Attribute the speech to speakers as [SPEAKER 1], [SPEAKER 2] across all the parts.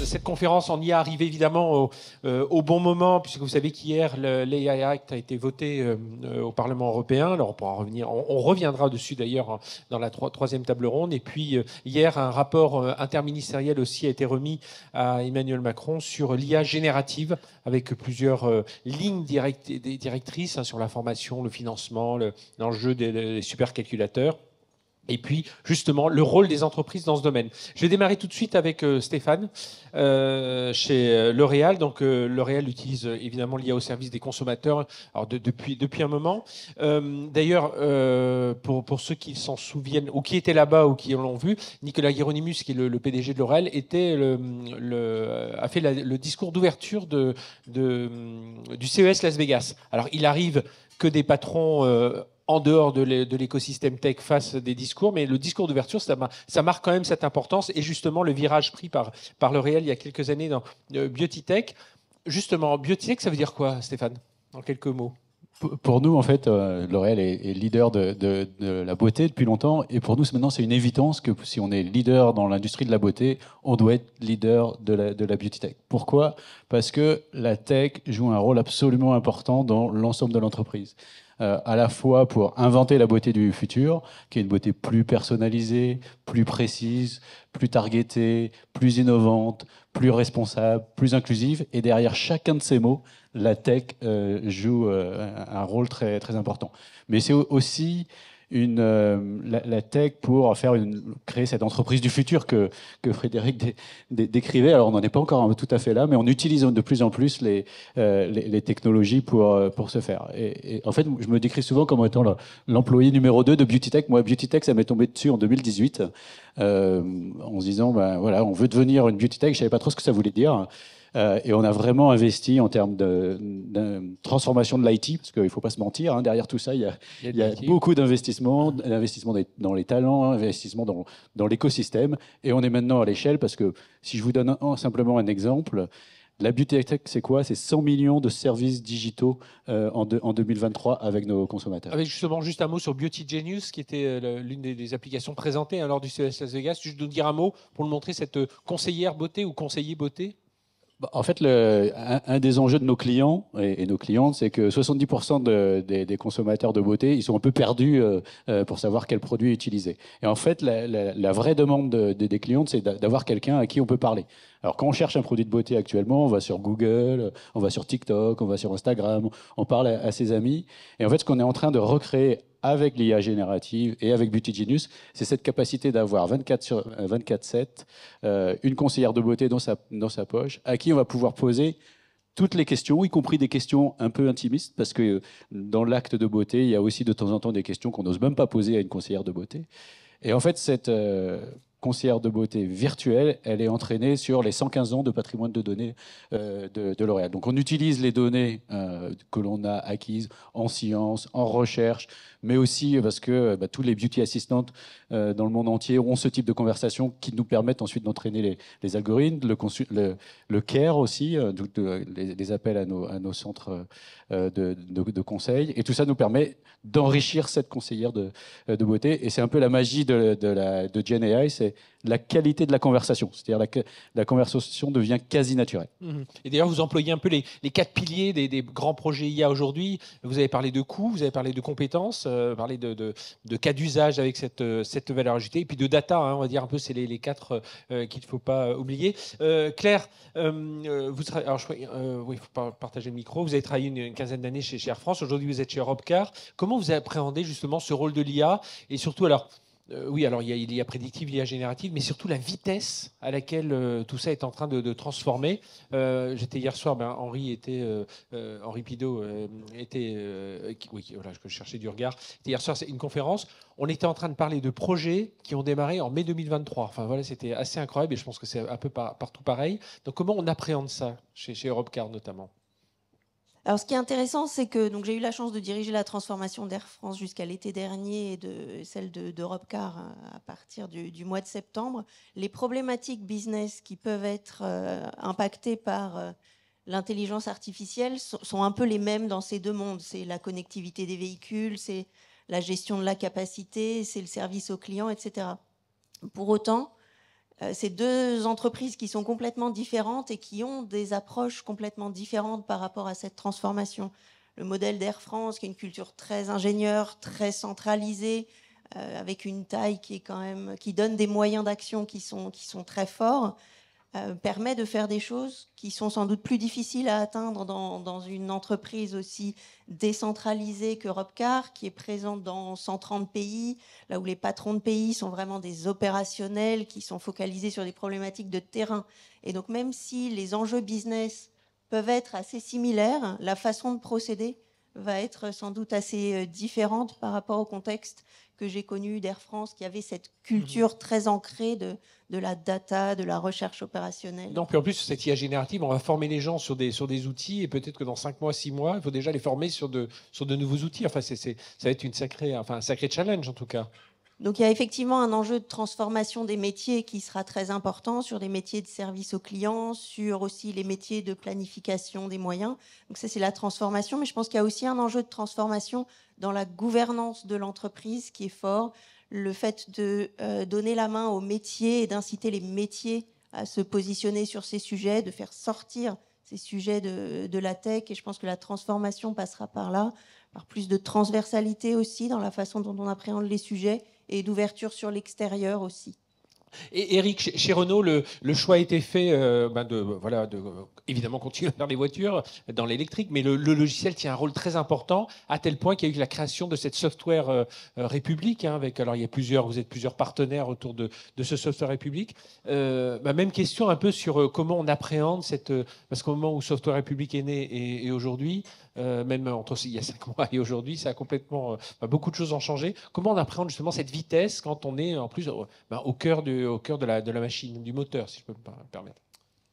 [SPEAKER 1] cette conférence en IA arrive évidemment au bon moment, puisque vous savez qu'hier, l'AI Act a été voté au Parlement européen. Alors, on pourra revenir, on reviendra dessus d'ailleurs dans la troisième table ronde. Et puis, hier, un rapport interministériel aussi a été remis à Emmanuel Macron sur l'IA générative, avec plusieurs lignes directrices sur la formation, le financement, l'enjeu des supercalculateurs. Et puis, justement, le rôle des entreprises dans ce domaine. Je vais démarrer tout de suite avec Stéphane, chez L'Oréal. Donc, L'Oréal utilise évidemment l'IA au service des consommateurs alors depuis un moment. D'ailleurs, pour ceux qui s'en souviennent, ou qui étaient là-bas, ou qui l'ont vu, Nicolas Hieronymus, qui est le PDG de L'Oréal, a fait le discours d'ouverture du CES Las Vegas. Alors, il arrive que des patrons... en dehors de l'écosystème tech face des discours, mais le discours d'ouverture, ça marque quand même cette importance et justement le virage pris par L'Oréal il y a quelques années dans Beauty-Tech. Justement, Beauty-Tech, ça veut dire quoi, Stéphane, en quelques mots?
[SPEAKER 2] Pour nous, en fait, L'Oréal est leader de la beauté depuis longtemps. Et pour nous, maintenant, c'est une évidence que si on est leader dans l'industrie de la beauté, on doit être leader de la beauty tech. Pourquoi? Parce que la tech joue un rôle absolument important dans l'ensemble de l'entreprise. À la fois pour inventer la beauté du futur, qui est une beauté plus personnalisée, plus précise, plus targetée, plus innovante, plus responsable, plus inclusive. Et derrière chacun de ces mots, la tech joue un rôle très, très important. Mais c'est aussi la tech pour créer cette entreprise du futur que Frédéric décrivait. Alors, on n'en est pas encore tout à fait là, mais on utilise de plus en plus les technologies pour ce faire. Et en fait, je me décris souvent comme étant l'employé numéro 2 de Beauty Tech. Moi, Beauty Tech, ça m'est tombé dessus en 2018, en se disant, ben, voilà, on veut devenir une Beauty Tech. Je ne savais pas trop ce que ça voulait dire. Et on a vraiment investi en termes de transformation de l'IT, parce qu'il ne faut pas se mentir, hein, derrière tout ça, il y a beaucoup d'investissements, d'investissements dans les talents, investissements dans l'écosystème. Et on est maintenant à l'échelle, parce que si je vous donne simplement un exemple, la Beauty Tech, c'est quoi? C'est 100 millions de services digitaux en 2023 avec nos consommateurs.
[SPEAKER 1] Avec justement juste un mot sur Beauty Genius, qui était l'une des applications présentées lors du CES Las Vegas. Juste nous dire un mot pour nous montrer cette conseillère beauté ou conseiller beauté.
[SPEAKER 2] En fait, un des enjeux de nos clients et nos clientes, c'est que 70% des consommateurs de beauté, ils sont un peu perdus pour savoir quel produit utiliser. Et en fait, la vraie demande des clientes, c'est d'avoir quelqu'un à qui on peut parler. Alors, quand on cherche un produit de beauté actuellement, on va sur Google, on va sur TikTok, on va sur Instagram, on parle à ses amis. Et en fait, ce qu'on est en train de recréer avec l'IA générative et avec Beauty Genius, c'est cette capacité d'avoir 24/7 une conseillère de beauté dans sa poche, à qui on va pouvoir poser toutes les questions, y compris des questions un peu intimistes, parce que dans l'acte de beauté, il y a aussi de temps en temps des questions qu'on n'ose même pas poser à une conseillère de beauté. Et en fait, cette conseillère de beauté virtuelle, elle est entraînée sur les 115 ans de patrimoine de données de L'Oréal. Donc on utilise les données que l'on a acquises en sciences, en recherche, mais aussi parce que tous les beauty assistants dans le monde entier ont ce type de conversation qui nous permettent ensuite d'entraîner les algorithmes, le care aussi, les appels à nos centres de conseil. Et tout ça nous permet d'enrichir cette conseillère de beauté. Et c'est un peu la magie de Gen AI, c'est la qualité de la conversation. C'est-à-dire la conversation devient quasi naturelle.
[SPEAKER 1] Et d'ailleurs, vous employez un peu les 4 piliers des grands projets IA aujourd'hui. Vous avez parlé de coûts, vous avez parlé de compétences, parlé de cas d'usage avec cette valeur ajoutée, et puis de data, hein, on va dire un peu, c'est les 4 qu'il ne faut pas oublier. Claire, alors oui, il faut partager le micro. Vous avez travaillé une quinzaine d'années chez Air France. Aujourd'hui, vous êtes chez Europcar. Comment vous appréhendez justement ce rôle de l'IA et surtout, alors, oui, alors il y a l'IA prédictive, l'IA générative, mais surtout la vitesse à laquelle tout ça est en train de transformer. J'étais hier soir, Henri Pidot voilà, je cherchais du regard. Hier soir, c'est une conférence. On était en train de parler de projets qui ont démarré en mai 2023. Enfin voilà, c'était assez incroyable et je pense que c'est un peu partout pareil. Donc comment on appréhende ça chez Europcar notamment?
[SPEAKER 3] Alors, ce qui est intéressant, c'est que j'ai eu la chance de diriger la transformation d'Air France jusqu'à l'été dernier et de celle d'Europcar à partir du mois de septembre. Les problématiques business qui peuvent être impactées par l'intelligence artificielle sont un peu les mêmes dans ces deux mondes. C'est la connectivité des véhicules, c'est la gestion de la capacité, c'est le service aux clients, etc. Pour autant, C'est deux entreprises qui sont complètement différentes et qui ont des approches complètement différentes par rapport à cette transformation. Le modèle d'Air France, qui est une culture très ingénieure, très centralisée, avec une taille qui est quand même, qui donne des moyens d'action qui sont très forts, permet de faire des choses qui sont sans doute plus difficiles à atteindre dans une entreprise aussi décentralisée qu'Europecar, qui est présente dans 130 pays, là où les patrons de pays sont vraiment des opérationnels qui sont focalisés sur des problématiques de terrain. Et donc même si les enjeux business peuvent être assez similaires, la façon de procéder va être sans doute assez différente par rapport au contexte que j'ai connu d'Air France, qui avait cette culture très ancrée de la data, de la recherche opérationnelle.
[SPEAKER 1] Non, puis en plus, cette IA générative, on va former les gens sur des outils, et peut-être que dans 5 mois, 6 mois, il faut déjà les former sur de nouveaux outils. Enfin, ça va être un sacré challenge, en tout cas.
[SPEAKER 3] Donc il y a effectivement un enjeu de transformation des métiers qui sera très important, sur des métiers de service aux clients, sur aussi les métiers de planification des moyens. Donc ça, c'est la transformation, mais je pense qu'il y a aussi un enjeu de transformation dans la gouvernance de l'entreprise qui est fort. Le fait de donner la main aux métiers et d'inciter les métiers à se positionner sur ces sujets, de faire sortir ces sujets de la tech. Et je pense que la transformation passera par là, par plus de transversalité aussi dans la façon dont on appréhende les sujets, et d'ouverture sur l'extérieur aussi.
[SPEAKER 1] Et Eric, chez Renault, le choix a été fait de évidemment continuer à faire des voitures dans l'électrique, mais le logiciel tient un rôle très important, à tel point qu'il y a eu la création de cette software République. Alors vous êtes plusieurs partenaires autour de ce software République. Même question un peu sur comment on appréhende parce qu'au moment où Software République est né et aujourd'hui, même entre il y a 5 mois et aujourd'hui, ça a complètement beaucoup de choses ont changé. Comment on appréhende justement cette vitesse quand on est en plus au cœur de la machine, du moteur, si je peux me permettre.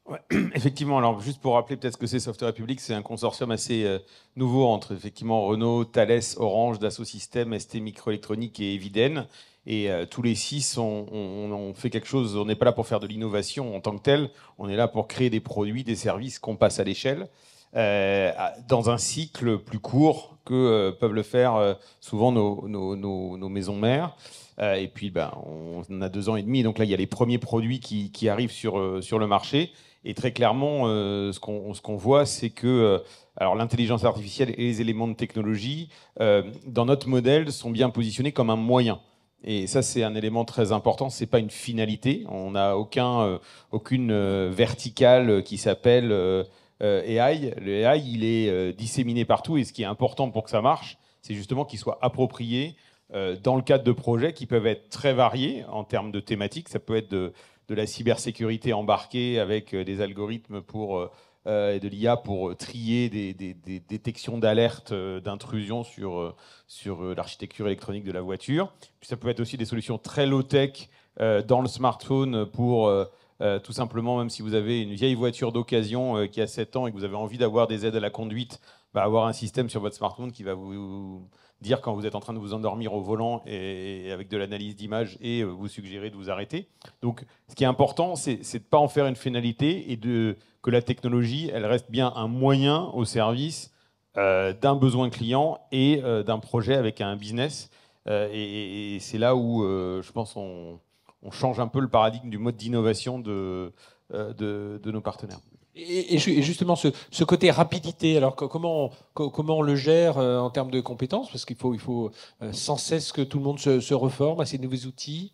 [SPEAKER 4] Ouais, effectivement, alors juste pour rappeler peut-être ce que c'est Software République, c'est un consortium assez nouveau entre effectivement Renault, Thales, Orange, Dassault Systèmes, ST Microélectronique et Eviden. Et tous les 6, on fait quelque chose, on n'est pas là pour faire de l'innovation en tant que tel, on est là pour créer des produits, des services qu'on passe à l'échelle, dans un cycle plus court que peuvent le faire souvent nos maisons mères. Et puis, on a 2 ans et demi. Donc là, il y a les premiers produits qui arrivent sur le marché. Et très clairement, ce qu'on voit, c'est que alors l'intelligence artificielle et les éléments de technologie, dans notre modèle, sont bien positionnés comme un moyen. Et ça, c'est un élément très important. C'est pas une finalité. On n'a aucune verticale qui s'appelle AI. Le AI, il est disséminé partout. Et ce qui est important pour que ça marche, c'est justement qu'il soit approprié dans le cadre de projets qui peuvent être très variés en termes de thématiques. Ça peut être de la cybersécurité embarquée avec des algorithmes et de l'IA pour trier des détections d'alerte d'intrusion sur l'architecture électronique de la voiture. Puis ça peut être aussi des solutions très low-tech dans le smartphone pour tout simplement, même si vous avez une vieille voiture d'occasion qui a 7 ans et que vous avez envie d'avoir des aides à la conduite, avoir un système sur votre smartphone qui va vous dire quand vous êtes en train de vous endormir au volant et avec de l'analyse d'image et vous suggérer de vous arrêter. Donc, ce qui est important, c'est de ne pas en faire une finalité et que la technologie, elle reste bien un moyen au service d'un besoin client et d'un projet avec un business. Et c'est là où, je pense, on change un peu le paradigme du mode d'innovation de nos partenaires.
[SPEAKER 1] Et justement, ce côté rapidité, alors comment on le gère en termes de compétences? Parce qu'il faut sans cesse que tout le monde se reforme à ces nouveaux outils.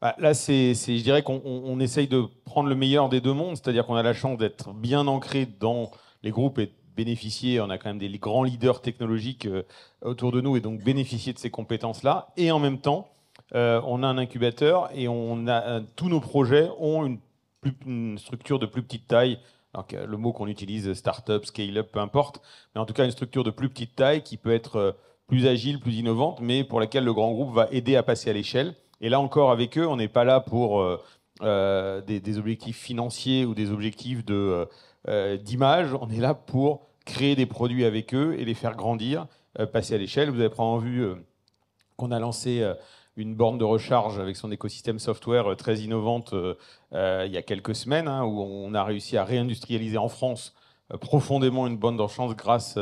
[SPEAKER 4] Là, je dirais qu'on essaye de prendre le meilleur des 2 mondes, c'est-à-dire qu'on a la chance d'être bien ancré dans les groupes et de bénéficier, on a quand même des grands leaders technologiques autour de nous et donc bénéficier de ces compétences-là. Et en même temps, on a un incubateur et tous nos projets ont une structure de plus petite taille. Alors, le mot qu'on utilise, start-up, scale-up, peu importe, mais en tout cas une structure de plus petite taille qui peut être plus agile, plus innovante, mais pour laquelle le grand groupe va aider à passer à l'échelle. Et là encore, avec eux, on n'est pas là pour des objectifs financiers ou des objectifs d'image. On est là pour créer des produits avec eux et les faire grandir, passer à l'échelle. Vous avez probablement vu qu'on a lancé une borne de recharge avec son écosystème software très innovante il y a quelques semaines, où on a réussi à réindustrialiser en France profondément une borne de recharge grâce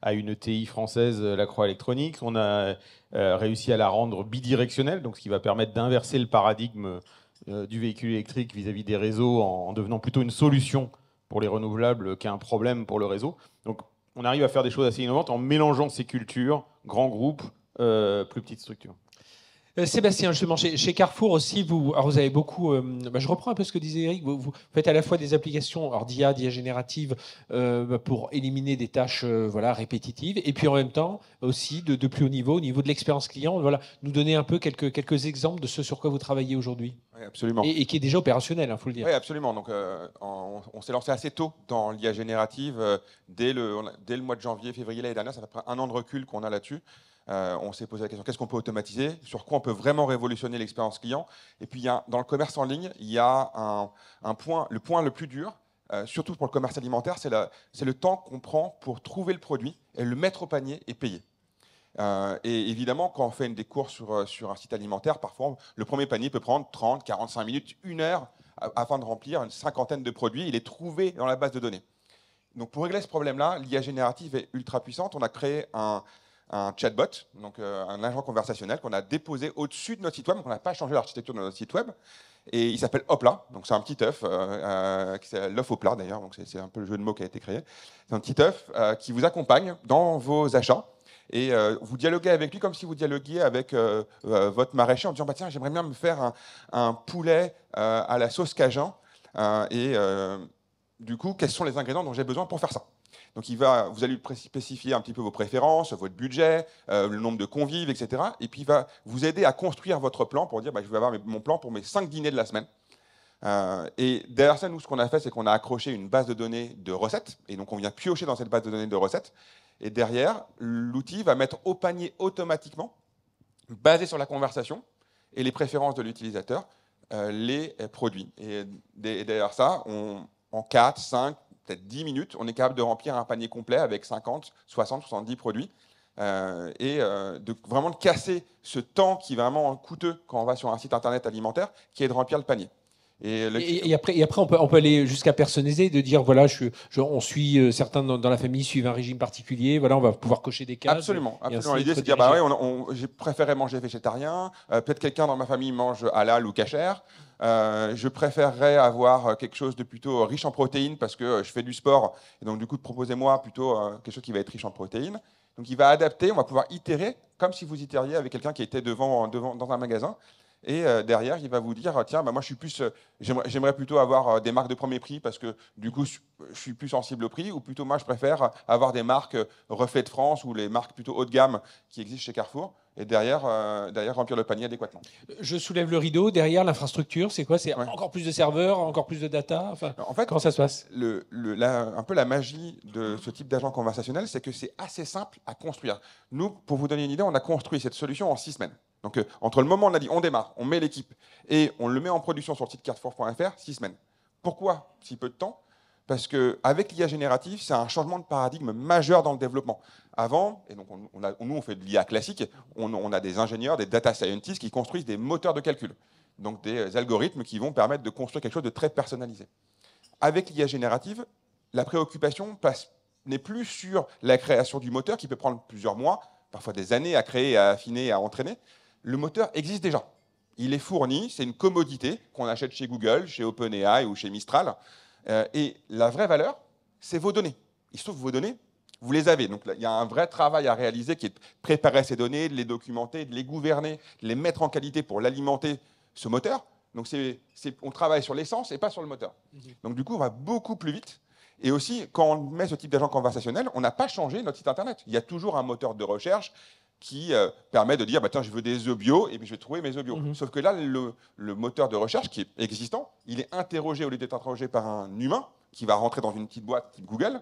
[SPEAKER 4] à une ETI française, la Croix Électronique. On a réussi à la rendre bidirectionnelle, donc ce qui va permettre d'inverser le paradigme du véhicule électrique vis-à-vis des réseaux en devenant plutôt une solution pour les renouvelables qu'un problème pour le réseau. Donc on arrive à faire des choses assez innovantes en mélangeant ces cultures, grands groupes, plus petites structures.
[SPEAKER 1] Sébastien, justement, chez Carrefour aussi, vous avez beaucoup. Je reprends un peu ce que disait Eric. Vous faites à la fois des applications d'IA générative pour éliminer des tâches répétitives, et puis en même temps aussi de plus haut niveau, au niveau de l'expérience client. Voilà, nous donner un peu quelques exemples de ce sur quoi vous travaillez aujourd'hui.
[SPEAKER 5] Oui, absolument.
[SPEAKER 1] Et qui est déjà opérationnel, il faut le dire.
[SPEAKER 5] Oui, absolument. Donc, on s'est lancé assez tôt dans l'IA générative, dès le mois de janvier, février l'année dernière. Ça fait à peu près 1 an de recul qu'on a là-dessus. On s'est posé la question, qu'est-ce qu'on peut automatiser? Sur quoi on peut vraiment révolutionner l'expérience client? Et puis, dans le commerce en ligne, il y a le point le plus dur, surtout pour le commerce alimentaire, c'est le temps qu'on prend pour trouver le produit et le mettre au panier et payer. Et évidemment, quand on fait des courses sur un site alimentaire, parfois, le premier panier peut prendre 30, 45 minutes, 1 heure afin de remplir une cinquantaine de produits et les trouver dans la base de données. Donc, pour régler ce problème-là, l'IA générative est ultra puissante. On a créé un chatbot, donc un agent conversationnel qu'on a déposé au-dessus de notre site web. Donc, on n'a pas changé l'architecture de notre site web. Et il s'appelle Hopla. Donc, c'est un petit œuf, c'est l'œuf au plat d'ailleurs. Donc, c'est un peu le jeu de mots qui a été créé. C'est un petit œuf qui vous accompagne dans vos achats. Et vous dialoguez avec lui comme si vous dialoguiez avec votre maraîcher en disant tiens, j'aimerais bien me faire un poulet à la sauce cajun. Du coup, quels sont les ingrédients dont j'ai besoin pour faire ça? Donc, vous allez lui spécifier un petit peu vos préférences, votre budget, le nombre de convives, etc. Et puis, il va vous aider à construire votre plan pour dire je vais avoir mon plan pour mes 5 dîners de la semaine. Et derrière ça, nous, ce qu'on a fait, c'est qu'on a accroché une base de données de recettes. Et donc, on vient piocher dans cette base de données de recettes. Et derrière, l'outil va mettre au panier automatiquement, basé sur la conversation et les préférences de l'utilisateur, les produits. Et derrière ça, en 4, 5, peut-être 10 minutes, on est capable de remplir un panier complet avec 50, 60, 70 produits. Vraiment de casser ce temps qui est vraiment coûteux quand on va sur un site internet alimentaire, qui est de remplir le panier.
[SPEAKER 1] Et après, on peut aller jusqu'à personnaliser, de dire voilà, on suit certains dans la famille suivent un régime particulier, voilà, on va pouvoir cocher des cases.
[SPEAKER 5] Absolument. L'idée, c'est de dire j'ai préféré manger végétarien, peut-être quelqu'un dans ma famille mange halal ou kasher. Je préférerais avoir quelque chose de plutôt riche en protéines parce que je fais du sport, et donc du coup, proposez-moi plutôt quelque chose qui va être riche en protéines. Donc il va adapter, on va pouvoir itérer comme si vous itériez avec quelqu'un qui était devant dans un magasin. Et derrière, il va vous dire tiens, moi j'aimerais plutôt avoir des marques de premier prix parce que du coup je suis plus sensible au prix, ou plutôt moi je préfère avoir des marques Reflet de France ou les marques plutôt haut de gamme qui existent chez Carrefour. Et derrière remplir le panier adéquatement.
[SPEAKER 1] Je soulève le rideau. Derrière, l'infrastructure, c'est quoi? C'est encore plus de serveurs, encore plus de data? En fait, comment ça se passe?
[SPEAKER 5] Un peu la magie de ce type d'agent conversationnel, c'est que c'est assez simple à construire. Nous, pour vous donner une idée, on a construit cette solution en 6 semaines. Donc, entre le moment où on a dit on démarre, on met l'équipe et on le met en production sur le site carrefour.fr, 6 semaines. Pourquoi si peu de temps? Parce qu'avec l'IA générative, c'est un changement de paradigme majeur dans le développement. Avant, et donc nous on fait de l'IA classique, on a des ingénieurs, des data scientists qui construisent des moteurs de calcul, donc des algorithmes qui vont permettre de construire quelque chose de très personnalisé. Avec l'IA générative, la préoccupation n'est plus sur la création du moteur qui peut prendre plusieurs mois, parfois des années à créer, à affiner, à entraîner. Le moteur existe déjà. Il est fourni, c'est une commodité qu'on achète chez Google, chez OpenAI ou chez Mistral. Et la vraie valeur, c'est vos données. Il se trouve que vos données, vous les avez. Donc il y a un vrai travail à réaliser qui est de préparer ces données, de les documenter, de les gouverner, de les mettre en qualité pour l'alimenter, ce moteur. Donc on travaille sur l'essence et pas sur le moteur. Donc du coup, on va beaucoup plus vite. Et aussi, quand on met ce type d'agent conversationnel, on n'a pas changé notre site internet. Il y a toujours un moteur de recherche qui permet de dire tiens, je veux des œufs bio, et puis je vais trouver mes œufs bio. Sauf que là, le moteur de recherche qui est existant, il est interrogé au lieu d'être interrogé par un humain qui va rentrer dans une petite boîte type Google.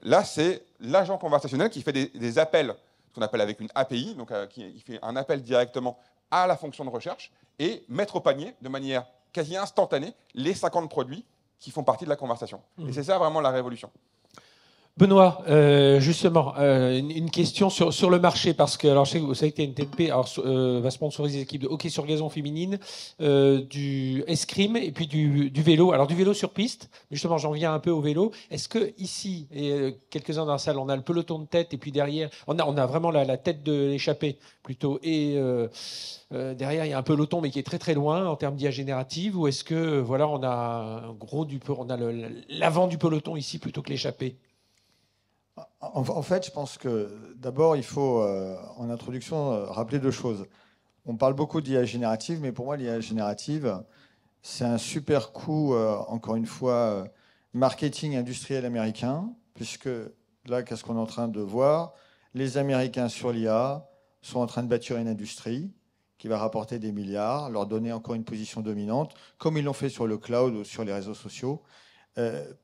[SPEAKER 5] Là, c'est l'agent conversationnel qui fait des appels, ce qu'on appelle avec une API, donc il fait un appel directement à la fonction de recherche et mettre au panier de manière quasi instantanée les 50 produits qui font partie de la conversation. Et c'est ça vraiment la révolution.
[SPEAKER 1] Benoît, justement, une question sur le marché, parce que alors, je sais que vous savez que TNTP va sponsoriser des équipes de hockey sur gazon féminine, du escrime et puis du vélo. Alors du vélo sur piste, mais justement j'en viens un peu au vélo. Est-ce que ici, et quelques-uns dans la salle, on a le peloton de tête et puis derrière, on a vraiment la tête de l'échappée plutôt, et derrière il y a un peloton mais qui est très très loin en termes d'IA générative, ou est-ce que voilà, on a on a l'avant du peloton ici plutôt que l'échappée?
[SPEAKER 6] En fait, je pense que d'abord, il faut, en introduction, rappeler deux choses. On parle beaucoup d'IA générative, mais pour moi, l'IA générative, c'est un super coup, encore une fois, marketing industriel américain, puisque là, qu'est-ce qu'on est en train de voir? Les Américains sur l'IA sont en train de bâtir une industrie qui va rapporter des milliards, leur donner encore une position dominante, comme ils l'ont fait sur le cloud ou sur les réseaux sociaux.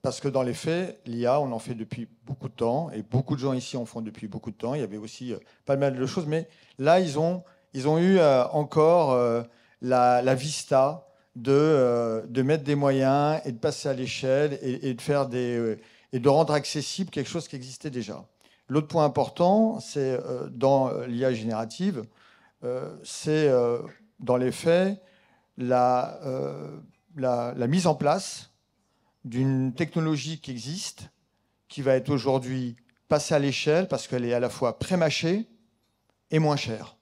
[SPEAKER 6] Parce que dans les faits, l'IA, on en fait depuis beaucoup de temps, et beaucoup de gens ici en font depuis beaucoup de temps. Il y avait aussi pas mal de choses, mais là, ils ont eu encore la vista de mettre des moyens et de passer à l'échelle et de faire et de rendre accessible quelque chose qui existait déjà. L'autre point important, c'est dans l'IA générative, c'est dans les faits la mise en place d'une technologie qui existe, qui va être aujourd'hui passée à l'échelle parce qu'elle est à la fois pré-mâchée et moins chère.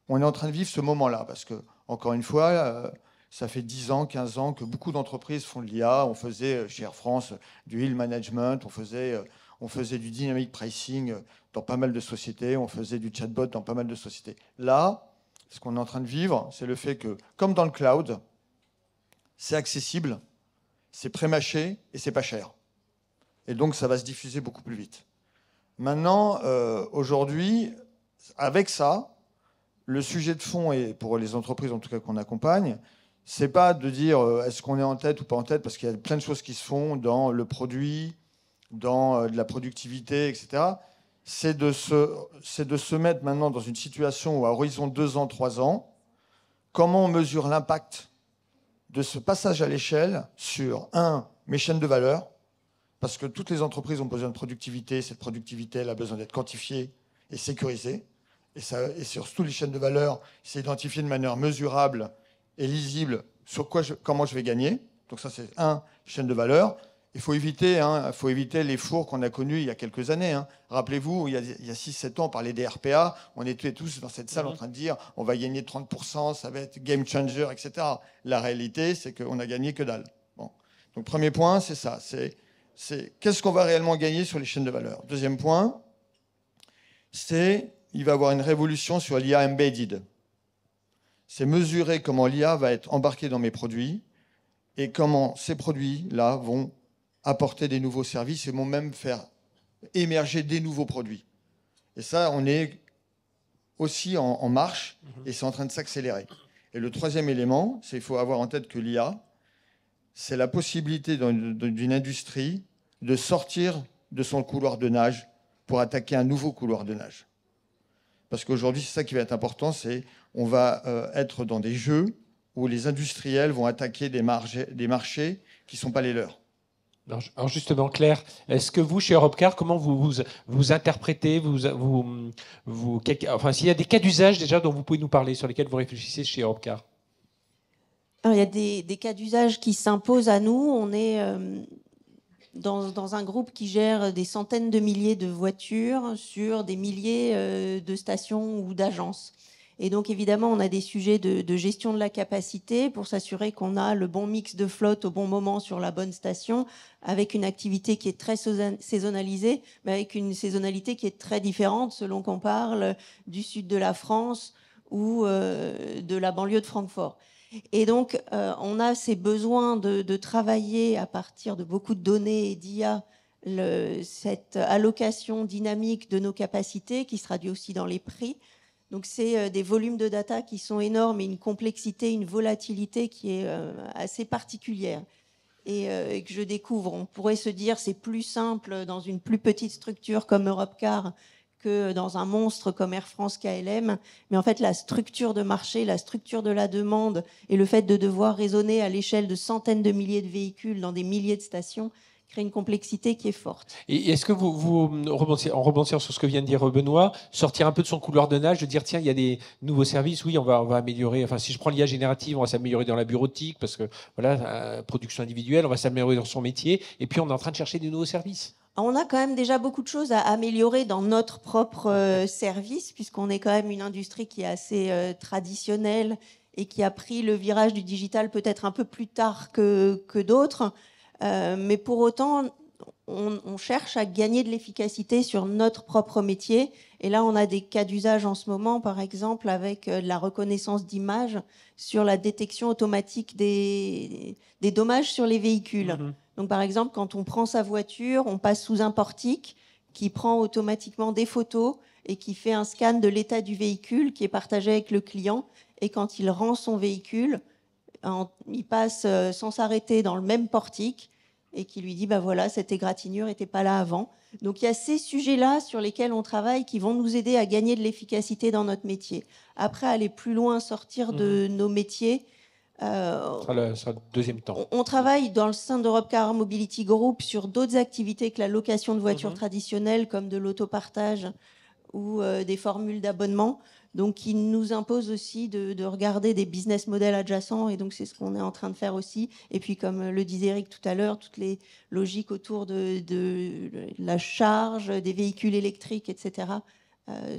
[SPEAKER 6] On est en train de vivre ce moment-là parce que, encore une fois, ça fait 10 ans, 15 ans que beaucoup d'entreprises font de l'IA. On faisait chez Air France du yield management, on faisait du dynamic pricing dans pas mal de sociétés, on faisait du chatbot dans pas mal de sociétés. Là, ce qu'on est en train de vivre, c'est le fait que, comme dans le cloud, c'est accessible, c'est pré-mâché et c'est pas cher. Et donc, ça va se diffuser beaucoup plus vite. Maintenant, aujourd'hui, avec ça, le sujet de fond, et pour les entreprises en tout cas qu'on accompagne, c'est pas de dire est-ce qu'on est en tête ou pas en tête, parce qu'il y a plein de choses qui se font dans le produit, dans de la productivité, etc. C'est de se mettre maintenant dans une situation où, à horizon 2 ans, 3 ans, comment on mesure l'impact de ce passage à l'échelle sur, mes chaînes de valeur, parce que toutes les entreprises ont besoin de productivité, cette productivité, elle a besoin d'être quantifiée et sécurisée, et sur toutes les chaînes de valeur, c'est identifié de manière mesurable et lisible sur comment je vais gagner. Donc ça, c'est chaîne de valeur. Il faut éviter les fours qu'on a connus il y a quelques années. Rappelez-vous, il y a 6-7 ans, on parlait des RPA. On était tous dans cette salle en train de dire on va gagner 30%, ça va être game changer, etc. La réalité, c'est qu'on n'a gagné que dalle. Bon. Donc, premier point, c'est ça. C'est qu'est-ce qu'on va réellement gagner sur les chaînes de valeur. Deuxième point, c'est il va y avoir une révolution sur l'IA embedded. C'est mesurer comment l'IA va être embarquée dans mes produits et comment ces produits-là vont apporter des nouveaux services et vont même faire émerger des nouveaux produits. Et ça, on est aussi en marche et c'est en train de s'accélérer. Et le troisième élément, c'est qu'il faut avoir en tête que l'IA, c'est la possibilité d'une industrie de sortir de son couloir de nage pour attaquer un nouveau couloir de nage. Parce qu'aujourd'hui, c'est ça qui va être important, c'est on va être dans des jeux où les industriels vont attaquer des marchés qui ne sont pas les leurs.
[SPEAKER 1] Alors justement, Claire, est-ce que vous, chez Europcar, comment vous interprétez, enfin, s'il y a des cas d'usage déjà dont vous pouvez nous parler, sur lesquels vous réfléchissez chez Europcar?
[SPEAKER 3] Alors, il y a des cas d'usage qui s'imposent à nous. On est dans un groupe qui gère des centaines de milliers de voitures sur des milliers de stations ou d'agences. Et donc, évidemment, on a des sujets de gestion de la capacité pour s'assurer qu'on a le bon mix de flotte au bon moment sur la bonne station, avec une activité qui est très saisonnalisée, mais avec une saisonnalité qui est très différente selon qu'on parle du sud de la France ou de la banlieue de Francfort. Et donc, on a ces besoins de travailler à partir de beaucoup de données et d'IA cette allocation dynamique de nos capacités qui se traduit aussi dans les prix. Donc, c'est des volumes de data qui sont énormes et une complexité, une volatilité qui est assez particulière et que je découvre. On pourrait se dire c'est plus simple dans une plus petite structure comme Europcar que dans un monstre comme Air France KLM. Mais en fait, la structure de marché, la structure de la demande et le fait de devoir raisonner à l'échelle de centaines de milliers de véhicules dans des milliers de stations crée une complexité qui est forte.
[SPEAKER 1] Et est-ce que en rebondissant sur ce que vient de dire Benoît, sortir un peu de son couloir de nage, de dire tiens, il y a des nouveaux services, oui, on va améliorer. Enfin, si je prends l'IA générative, on va s'améliorer dans la bureautique parce que voilà, production individuelle, on va s'améliorer dans son métier. Et puis on est en train de chercher des nouveaux services.
[SPEAKER 3] On a quand même déjà beaucoup de choses à améliorer dans notre propre service, puisqu'on est quand même une industrie qui est assez traditionnelle et qui a pris le virage du digital peut-être un peu plus tard que d'autres. Mais pour autant, on cherche à gagner de l'efficacité sur notre propre métier. Et là, on a des cas d'usage en ce moment, par exemple, avec la reconnaissance d'images sur la détection automatique des dommages sur les véhicules. Mmh. Donc, par exemple, quand on prend sa voiture, on passe sous un portique qui prend automatiquement des photos et qui fait un scan de l'état du véhicule qui est partagé avec le client. Et quand il rend son véhicule, il passe sans s'arrêter dans le même portique et qui lui dit bah voilà, cette égratignure n'était pas là avant. Donc il y a ces sujets-là sur lesquels on travaille qui vont nous aider à gagner de l'efficacité dans notre métier. Après, aller plus loin, sortir de nos métiers.
[SPEAKER 1] Ça sera le deuxième temps.
[SPEAKER 3] On travaille dans le sein d'Europecar Mobility Group sur d'autres activités que la location de voitures traditionnelles comme de l'autopartage ou des formules d'abonnement. Donc, qui nous impose aussi de regarder des business models adjacents. Et donc, c'est ce qu'on est en train de faire aussi. Et puis, comme le disait Eric tout à l'heure, toutes les logiques autour de la charge, des véhicules électriques, etc.,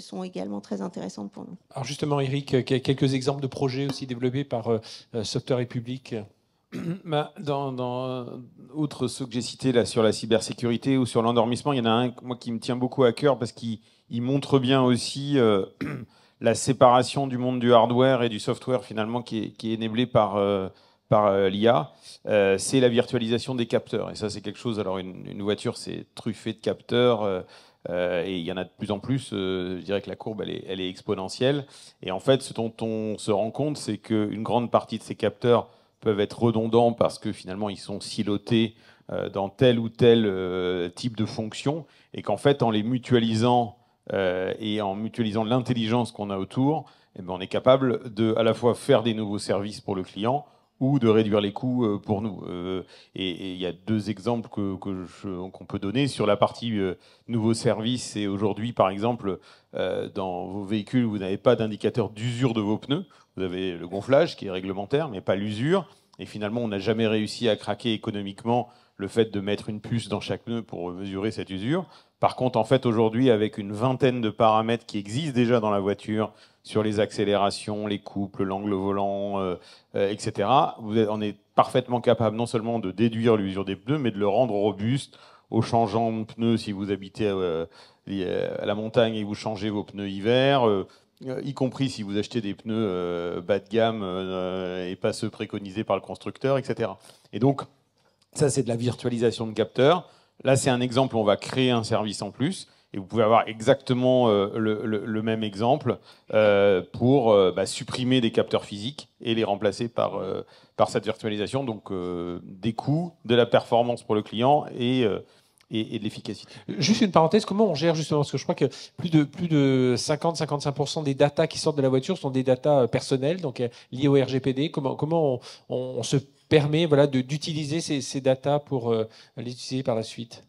[SPEAKER 3] sont également très intéressantes pour nous.
[SPEAKER 1] Alors justement, Eric, quelques exemples de projets aussi développés par Software République.
[SPEAKER 4] Outre ceux que j'ai cités là, sur la cybersécurité ou sur l'endormissement, il y en a un moi, qui me tient beaucoup à cœur parce qu'il montre bien aussi la séparation du monde du hardware et du software finalement qui est énablé par l'IA. C'est la virtualisation des capteurs. Et ça, c'est quelque chose... Alors, une voiture, c'est truffé de capteurs... et il y en a de plus en plus. Je dirais que la courbe, elle est exponentielle. Et en fait, ce dont on se rend compte, c'est qu'une grande partie de ces capteurs peuvent être redondants parce que finalement, ils sont silotés dans tel ou tel type de fonction. Et qu'en fait, en les mutualisant et en mutualisant l'intelligence qu'on a autour, eh ben, on est capable de à la fois faire des nouveaux services pour le client ou de réduire les coûts pour nous. Et il y a deux exemples qu'on peut donner. Sur la partie nouveaux services, et aujourd'hui, par exemple, dans vos véhicules, vous n'avez pas d'indicateur d'usure de vos pneus. Vous avez le gonflage qui est réglementaire, mais pas l'usure. Et finalement, on n'a jamais réussi à craquer économiquement le fait de mettre une puce dans chaque pneu pour mesurer cette usure. Par contre, en fait, aujourd'hui, avec une vingtaine de paramètres qui existent déjà dans la voiture, sur les accélérations, les couples, l'angle volant, etc., on est parfaitement capable non seulement de déduire l'usure des pneus, mais de le rendre robuste au changeant de pneus si vous habitez à la montagne et vous changez vos pneus hiver, y compris si vous achetez des pneus bas de gamme et pas ceux préconisés par le constructeur, etc. Et donc, ça, c'est de la virtualisation de capteurs. Là, c'est un exemple où on va créer un service en plus. Et vous pouvez avoir exactement le même exemple pour supprimer des capteurs physiques et les remplacer par cette virtualisation. Donc, des coûts, de la performance pour le client et de l'efficacité.
[SPEAKER 1] Juste une parenthèse, comment on gère justement, parce que je crois que plus de 50-55% des datas qui sortent de la voiture sont des datas personnelles, donc liées au RGPD. Comment on se permet d'utiliser ces datas pour les utiliser par la suite?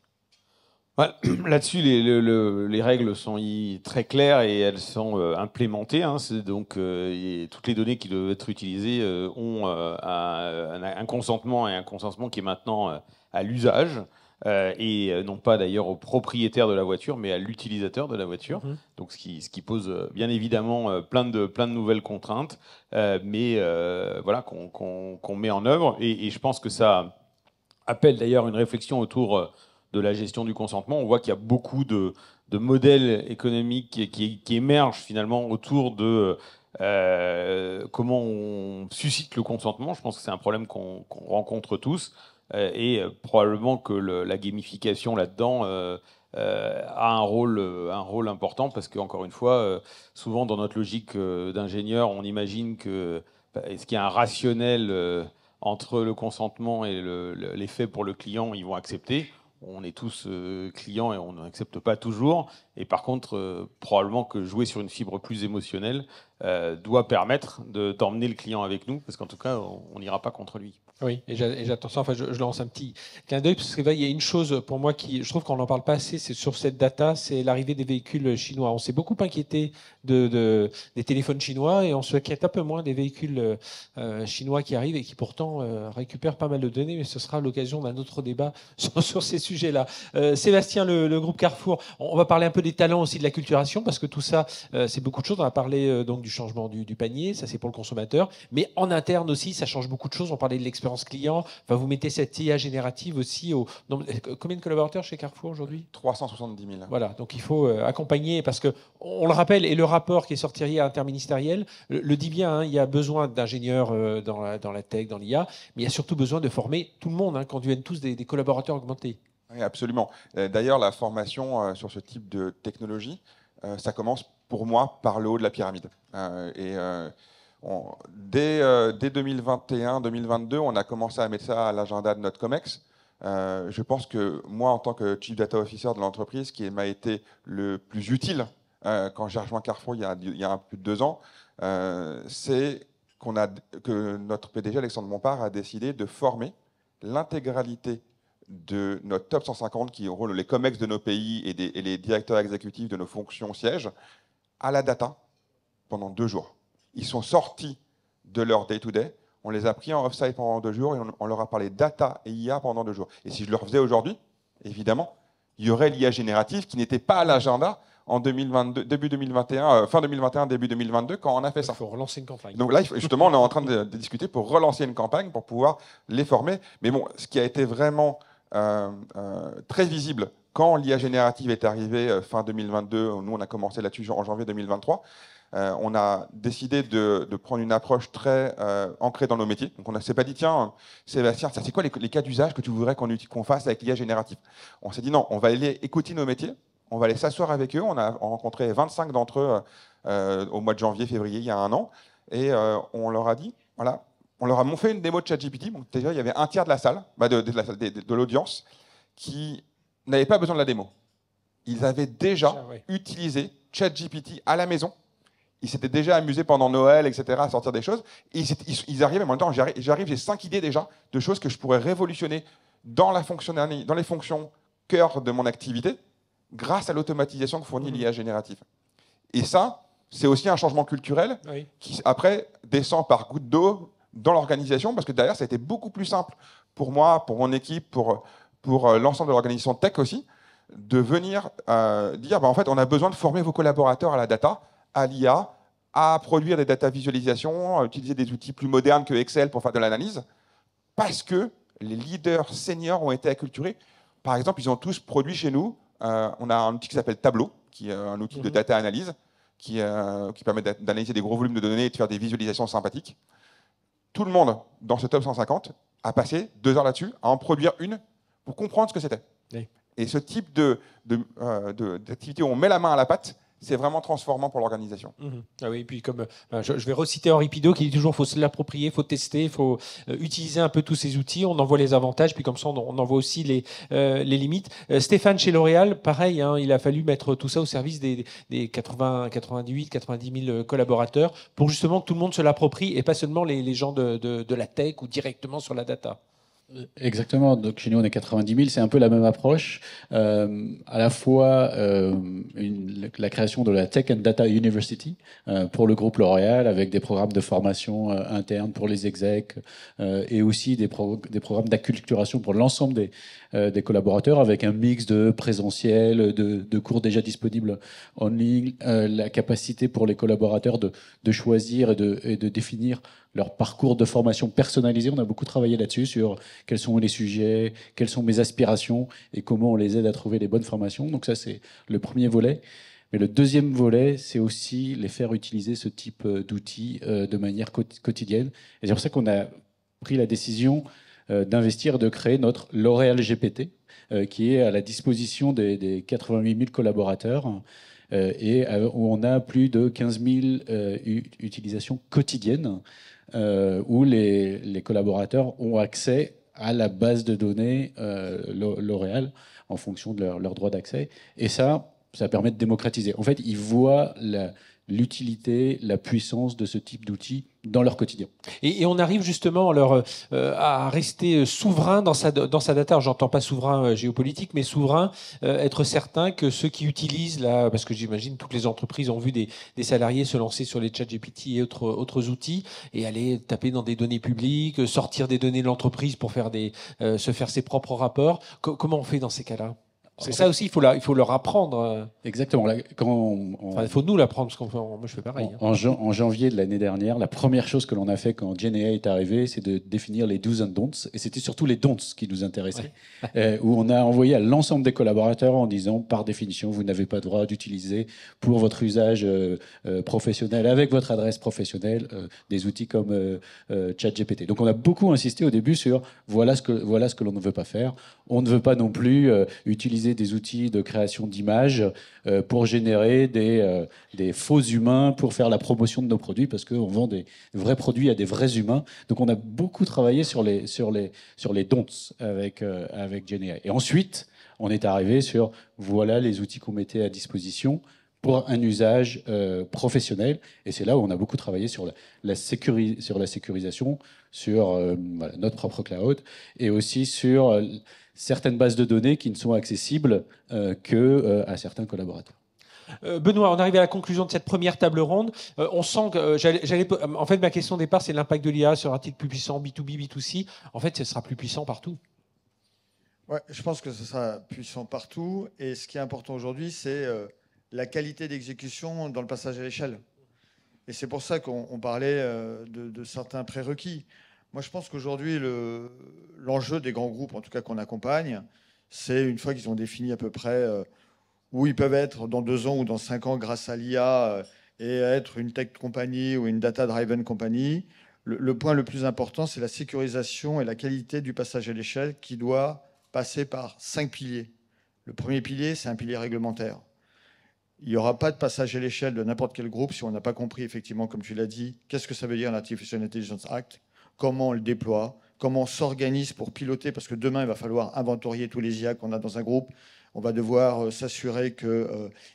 [SPEAKER 4] Là-dessus, les règles sont très claires et elles sont implémentées. Donc, toutes les données qui doivent être utilisées ont un consentement et un consentement qui est maintenant à l'usage et non pas d'ailleurs au propriétaire de la voiture, mais à l'utilisateur de la voiture. Donc, ce qui pose bien évidemment plein de nouvelles contraintes, mais voilà qu'on met en œuvre. Et je pense que ça appelle d'ailleurs une réflexion autour de la gestion du consentement. On voit qu'il y a beaucoup de modèles économiques qui émergent finalement autour de comment on suscite le consentement. Je pense que c'est un problème qu'on rencontre tous et probablement que la gamification là-dedans a un rôle important parce qu'encore une fois, souvent dans notre logique d'ingénieur, on imagine est-ce qu'il y a un rationnel entre le consentement et l'effet pour le client, ils vont accepter. On est tous clients et on n'accepte pas toujours. Et par contre, probablement que jouer sur une fibre plus émotionnelle doit permettre d'emmener le client avec nous, parce qu'en tout cas, on n'ira pas contre lui.
[SPEAKER 1] Oui, et j'attends ça. Enfin, je lance un petit clin d'œil parce qu'il y a une chose pour moi qui, je trouve qu'on n'en parle pas assez, c'est sur cette data, c'est l'arrivée des véhicules chinois. On s'est beaucoup inquiété des téléphones chinois et on s'inquiète un peu moins des véhicules chinois qui arrivent et qui pourtant récupèrent pas mal de données. Mais ce sera l'occasion d'un autre débat sur ces sujets-là. Sébastien, le groupe Carrefour, on va parler un peu des talents aussi de la culturation parce que tout ça, c'est beaucoup de choses. On a parlé donc du changement du panier, ça c'est pour le consommateur, mais en interne aussi, ça change beaucoup de choses. On parlait de l'expérience client. Enfin, vous mettez cette IA générative aussi au nombre. Combien de collaborateurs chez Carrefour aujourd'hui?
[SPEAKER 5] 370 000.
[SPEAKER 1] Voilà, donc il faut accompagner parce que on le rappelle et le rapport qui est sorti hier interministériel le dit bien. Hein, il y a besoin d'ingénieurs dans la tech, dans l'IA, mais il y a surtout besoin de former tout le monde, hein, qu'on devienne tous des collaborateurs augmentés.
[SPEAKER 5] Oui, absolument. D'ailleurs, la formation sur ce type de technologie, ça commence pour moi par le haut de la pyramide. Dès 2021-2022, on a commencé à mettre ça à l'agenda de notre COMEX. Je pense que moi, en tant que Chief Data Officer de l'entreprise, ce qui m'a été le plus utile quand j'ai rejoint Carrefour il y a plus de 2 ans, c'est que notre PDG, Alexandre Bompard, a décidé de former l'intégralité de notre top 150, qui enrôle les COMEX de nos pays et les directeurs exécutifs de nos fonctions sièges, à la data pendant 2 jours. Ils sont sortis de leur day-to-day, on les a pris en off-site pendant 2 jours et on leur a parlé data et IA pendant 2 jours. Et si je le refaisais aujourd'hui, évidemment, il y aurait l'IA générative qui n'était pas à l'agenda en 2022, début 2021, fin 2021, début 2022, quand on a fait ça.
[SPEAKER 1] Il faut relancer une campagne.
[SPEAKER 5] Donc là, justement, on est en train de discuter pour relancer une campagne, pour pouvoir les former. Mais bon, ce qui a été vraiment très visible quand l'IA générative est arrivée fin 2022, nous on a commencé là-dessus en janvier 2023, on a décidé de prendre une approche très ancrée dans nos métiers. Donc on ne s'est pas dit, tiens, Sébastien, ça c'est quoi les cas d'usage que tu voudrais qu'on fasse avec l'IA générative? On s'est dit, non, on va aller écouter nos métiers, on va aller s'asseoir avec eux. On a rencontré 25 d'entre eux au mois de janvier, février, il y a 1 an, et on leur a dit, voilà, on leur a fait une démo de ChatGPT. Donc déjà, il y avait un tiers de la salle, de l'audience, qui n'avait pas besoin de la démo. Ils avaient déjà utilisé ChatGPT à la maison. Ils s'étaient déjà amusés pendant Noël, etc., à sortir des choses. Et ils arrivaient, en même temps, j'ai 5 idées déjà de choses que je pourrais révolutionner dans les fonctions cœur de mon activité grâce à l'automatisation que fournit l'IA générative. Et ça, c'est aussi un changement culturel qui, après, descend par goutte d'eau dans l'organisation, parce que derrière, ça a été beaucoup plus simple pour moi, pour mon équipe, pour l'ensemble de l'organisation tech aussi, de venir dire, en fait, on a besoin de former vos collaborateurs à la data, à l'IA, à produire des data visualisations, à utiliser des outils plus modernes que Excel pour faire de l'analyse, parce que les leaders seniors ont été acculturés. Par exemple, ils ont tous produit chez nous, on a un outil qui s'appelle Tableau, qui est un outil de data analyse, qui permet d'analyser des gros volumes de données et de faire des visualisations sympathiques. Tout le monde, dans ce top 150, a passé 2 heures là-dessus, à en produire une pour comprendre ce que c'était. Oui. Et ce type d'activité où on met la main à la pâte, c'est vraiment transformant pour l'organisation.
[SPEAKER 1] Ah oui, et puis comme je vais reciter Henri Pido qui dit toujours, faut se l'approprier, faut tester, faut utiliser un peu tous ces outils. On en voit les avantages, puis comme ça, on en voit aussi les limites. Stéphane chez L'Oréal, pareil, hein, il a fallu mettre tout ça au service des 90 000 collaborateurs pour justement que tout le monde se l'approprie et pas seulement les gens de la tech ou directement sur la data.
[SPEAKER 2] Exactement. Donc chez nous, on est 90 000. C'est un peu la même approche. À la fois la création de la Tech and Data University pour le groupe L'Oréal, avec des programmes de formation interne pour les execs et aussi des programmes d'acculturation pour l'ensemble des collaborateurs, avec un mix de présentiel, de cours déjà disponibles en ligne, la capacité pour les collaborateurs de choisir et de définir leur parcours de formation personnalisé. On a beaucoup travaillé là-dessus, sur quels sont les sujets, quelles sont mes aspirations et comment on les aide à trouver les bonnes formations. Donc ça, c'est le premier volet. Mais le deuxième volet, c'est aussi les faire utiliser ce type d'outils de manière quotidienne. Et c'est pour ça qu'on a pris la décision d'investir et de créer notre L'Oréal GPT, qui est à la disposition des 88 000 collaborateurs et où on a plus de 15 000 utilisations quotidiennes où les collaborateurs ont accès à la base de données L'Oréal en fonction de leur droit d'accès. Et ça, Ça permet de démocratiser. En fait, ils voient l'utilité, la puissance de ce type d'outils dans leur quotidien.
[SPEAKER 1] Et on arrive justement à rester souverain dans sa data. J'entends pas souverain géopolitique, mais souverain, être certain que ceux qui utilisent, parce que j'imagine toutes les entreprises ont vu des salariés se lancer sur les ChatGPT et autres outils et aller taper dans des données publiques, sortir des données de l'entreprise pour se faire ses propres rapports. Comment on fait dans ces cas-là ? C'est ça aussi, il faut leur apprendre.
[SPEAKER 2] Exactement. Là,
[SPEAKER 1] il faut nous l'apprendre, parce que moi je fais pareil.
[SPEAKER 2] En janvier de l'année dernière, la première chose que l'on a fait quand GenAI est arrivé, c'est de définir les do's and don'ts. Et c'était surtout les don'ts qui nous intéressaient. Où on a envoyé à l'ensemble des collaborateurs en disant, par définition, vous n'avez pas le droit d'utiliser pour votre usage professionnel, avec votre adresse professionnelle, des outils comme ChatGPT. Donc on a beaucoup insisté au début sur voilà ce que l'on ne veut pas faire. On ne veut pas non plus utiliser des outils de création d'images pour générer des faux humains pour faire la promotion de nos produits, parce qu'on vend des vrais produits à des vrais humains. Donc on a beaucoup travaillé sur les don'ts avec GenAI. Et ensuite, on est arrivé sur voilà les outils qu'on mettait à disposition pour un usage professionnel. Et c'est là où on a beaucoup travaillé sur la sécurisation, sur notre propre cloud, et aussi sur certaines bases de données qui ne sont accessibles qu'à certains collaborateurs.
[SPEAKER 1] Benoît, on arrive à la conclusion de cette première table ronde. On sent que en fait, ma question de départ, c'est l'impact de l'IA. Sera-t-il plus puissant B2B, B2C ? En fait, ce sera plus puissant partout.
[SPEAKER 6] Ouais, je pense que ce sera puissant partout. Et ce qui est important aujourd'hui, c'est la qualité d'exécution dans le passage à l'échelle. Et c'est pour ça qu'on parlait de certains prérequis. Moi, je pense qu'aujourd'hui, l'enjeu des grands groupes, en tout cas qu'on accompagne, c'est une fois qu'ils ont défini à peu près où ils peuvent être dans 2 ans ou dans 5 ans grâce à l'IA et être une tech company ou une data-driven company, le point le plus important, c'est la sécurisation et la qualité du passage à l'échelle qui doit passer par 5 piliers. Le premier pilier, c'est un pilier réglementaire. Il n'y aura pas de passage à l'échelle de n'importe quel groupe si on n'a pas compris, effectivement, comme tu l'as dit, qu'est-ce que ça veut dire l'Artificial Intelligence Act, comment on le déploie, comment on s'organise pour piloter, parce que demain, il va falloir inventorier tous les IA qu'on a dans un groupe. On va devoir s'assurer qu'ils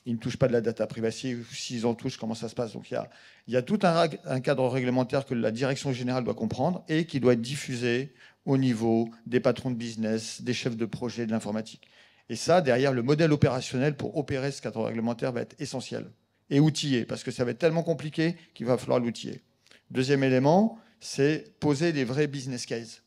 [SPEAKER 6] ne touchent pas de la data privacy. S'ils en touchent, comment ça se passe ? Donc, il y a tout un cadre réglementaire que la direction générale doit comprendre et qui doit être diffusé au niveau des patrons de business, des chefs de projet de l'informatique. Et ça, derrière, le modèle opérationnel pour opérer ce cadre réglementaire va être essentiel et outillé, parce que ça va être tellement compliqué qu'il va falloir l'outiller. Deuxième élément, c'est poser des vrais business cases.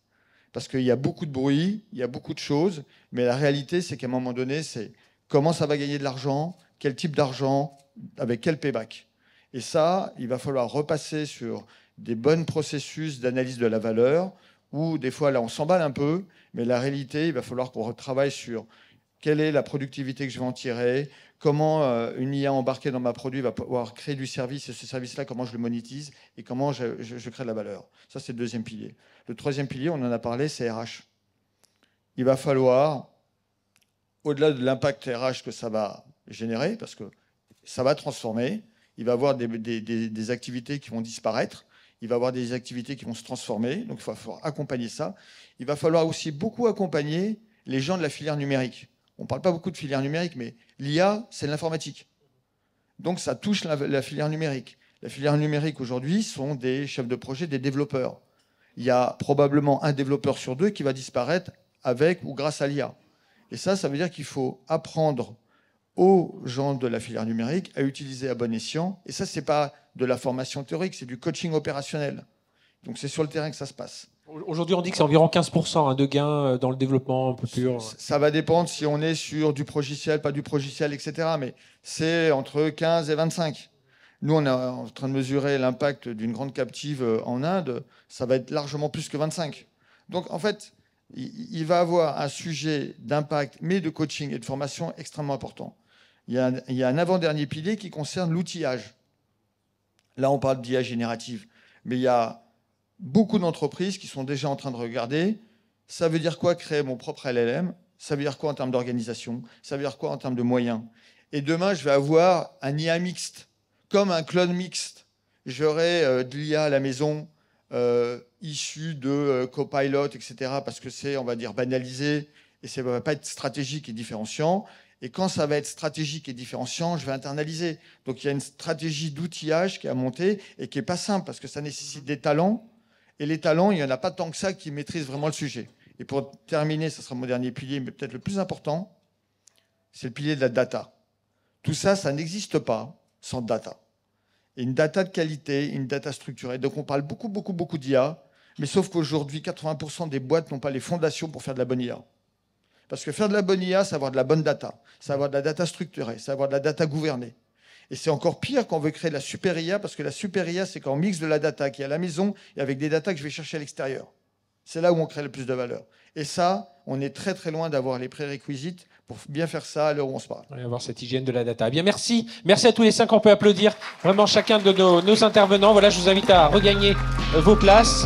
[SPEAKER 6] Parce qu'il y a beaucoup de bruit, il y a beaucoup de choses, mais la réalité, c'est qu'à un moment donné, c'est comment ça va gagner de l'argent, quel type d'argent, avec quel payback. Et ça, il va falloir repasser sur des bons processus d'analyse de la valeur, où des fois, là, on s'emballe un peu, mais la réalité, il va falloir qu'on retravaille sur quelle est la productivité que je vais en tirer, comment une IA embarquée dans ma produit va pouvoir créer du service, et ce service-là, comment je le monétise, et comment je crée de la valeur. Ça, c'est le deuxième pilier. Le troisième pilier, on en a parlé, c'est RH. Il va falloir, au-delà de l'impact RH que ça va générer, parce que ça va transformer, il va y avoir des activités qui vont disparaître, il va y avoir des activités qui vont se transformer, donc il va falloir accompagner ça. Il va falloir aussi beaucoup accompagner les gens de la filière numérique. On ne parle pas beaucoup de filière numérique, mais l'IA, c'est l'informatique. Donc ça touche la filière numérique. La filière numérique, aujourd'hui, sont des chefs de projet, des développeurs. Il y a probablement un développeur sur 2 qui va disparaître avec ou grâce à l'IA. Et ça veut dire qu'il faut apprendre aux gens de la filière numérique à utiliser à bon escient. Et ça, ce n'est pas de la formation théorique, c'est du coaching opérationnel. Donc c'est sur le terrain que ça se passe.
[SPEAKER 1] Aujourd'hui, on dit que c'est environ 15% de gains dans le développement un peu pur.
[SPEAKER 6] Ça va dépendre si on est sur du progiciel, pas du progiciel, etc. Mais c'est entre 15 et 25. Nous, on est en train de mesurer l'impact d'une grande captive en Inde. Ça va être largement plus que 25. Donc, en fait, il va avoir un sujet d'impact, mais de coaching et de formation extrêmement important. Il y a un avant-dernier pilier qui concerne l'outillage. Là, on parle d'IA générative. Mais il y a beaucoup d'entreprises qui sont déjà en train de regarder, ça veut dire quoi créer mon propre LLM, ça veut dire quoi en termes d'organisation, ça veut dire quoi en termes de moyens. Et demain, je vais avoir un IA mixte, comme un clone mixte. J'aurai de l'IA à la maison, issu de Copilot, etc., parce que c'est, on va dire, banalisé, et ça ne va pas être stratégique et différenciant. Et quand ça va être stratégique et différenciant, je vais internaliser. Donc il y a une stratégie d'outillage qui est à monter et qui n'est pas simple parce que ça nécessite des talents. Et les talents, il n'y en a pas tant que ça qui maîtrisent vraiment le sujet. Et pour terminer, ce sera mon dernier pilier, mais peut-être le plus important, c'est le pilier de la data. Tout ça, ça n'existe pas sans data. Et une data de qualité, une data structurée. Donc on parle beaucoup d'IA, mais sauf qu'aujourd'hui, 80% des boîtes n'ont pas les fondations pour faire de la bonne IA. Parce que faire de la bonne IA, c'est avoir de la bonne data, c'est avoir de la data structurée, c'est avoir de la data gouvernée. Et c'est encore pire quand on veut créer de la super IA, parce que la super IA, c'est quand on mixe de la data qui est à la maison et avec des data que je vais chercher à l'extérieur. C'est là où on crée le plus de valeur. Et ça, on est très loin d'avoir les prérequisites pour bien faire ça à l'heure où on se parle.
[SPEAKER 1] On va avoir cette hygiène de la data. Eh bien, merci. Merci à tous les 5. On peut applaudir vraiment chacun de nos intervenants. Voilà, je vous invite à regagner vos places.